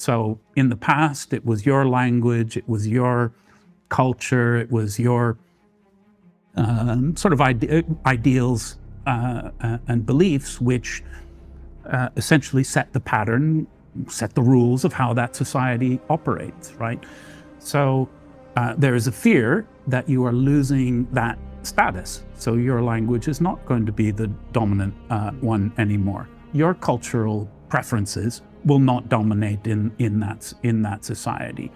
So in the past, it was your language, it was your culture, it was your sort of ideals and beliefs, which essentially set the pattern, set the rules of how that society operates, right? So there is a fear that you are losing that status. So your language is not going to be the dominant one anymore. Your cultural preferences will not dominate in that society.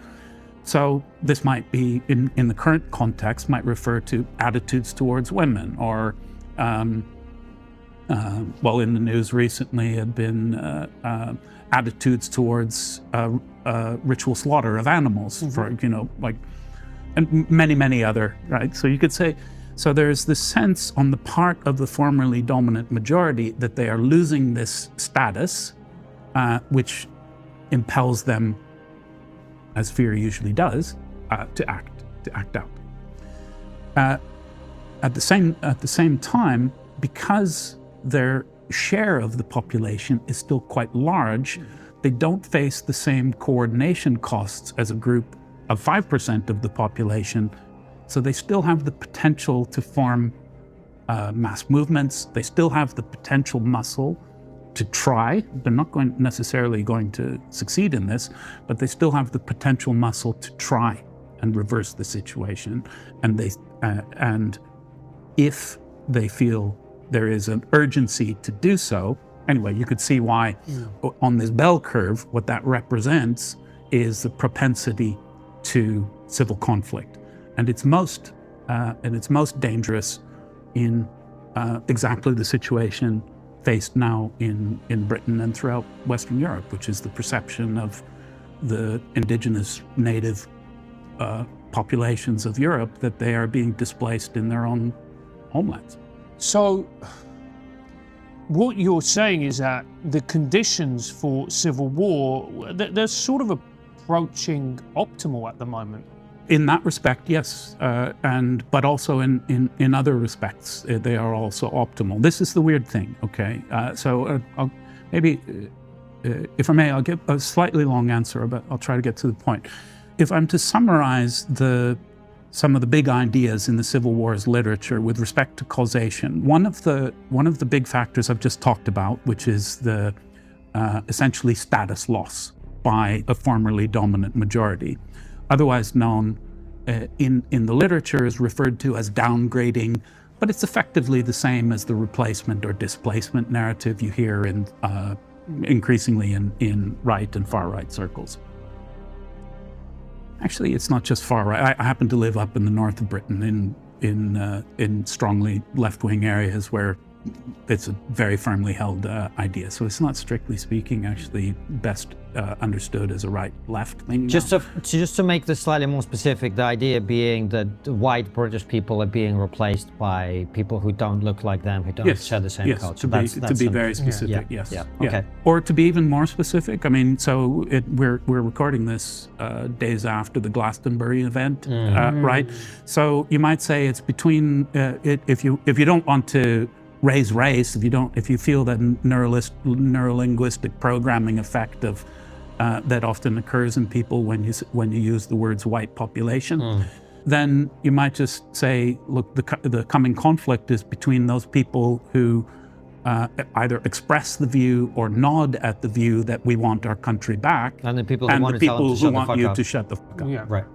So this might be, in the current context, might refer to attitudes towards women, or well, in the news recently had been attitudes towards ritual slaughter of animals, for, you know, like, and many other, right? So you could say, so there's this sense on the part of the formerly dominant majority that they are losing this status, which impels them, as fear usually does, to act out. At the same time, because their share of the population is still quite large, they don't face the same coordination costs as a group of 5% of the population. So they still have the potential to form mass movements. They still have the potential muscle to try. They're not necessarily going to succeed in this, but they still have the potential muscle to try and reverse the situation. And if they feel there is an urgency to do so, anyway, you could see why on this bell curve, what that represents is the propensity to civil conflict. And it's most dangerous in exactly the situation faced now in Britain and throughout Western Europe, which is the perception of the indigenous native populations of Europe that they are being displaced in their own homelands. So what you're saying is that the conditions for civil war, they're sort of approaching optimal at the moment. In that respect, yes, but also in other respects, they are also optimal. This is the weird thing, okay? So I'll maybe, if I may, I'll give a slightly long answer, but I'll try to get to the point. If I'm to summarize some of the big ideas in the Civil War's literature with respect to causation, one of the big factors I've just talked about, which is the essentially status loss by a formerly dominant majority, otherwise known in the literature is referred to as downgrading, but it's effectively the same as the replacement or displacement narrative you hear increasingly in right and far right circles. Actually, it's not just far right. I happen to live up in the north of Britain in strongly left-wing areas where it's a very firmly held idea. So it's not, strictly speaking, actually best understood as a right-left thing. Just to make this slightly more specific, the idea being that white British people are being replaced by people who don't look like them, who don't share the same culture. To be very specific, yes. Yeah. Okay. Or to be even more specific, I mean, so we're recording this days after the Glastonbury event, right? So you might say it's between if you don't want to raise race, if you feel that neurolinguistic programming effect of that often occurs in people when you use the words white population, then you might just say, look, the coming conflict is between those people who either express the view or nod at the view that we want our country back, and the people who want you to shut the fuck up. Yeah. Right.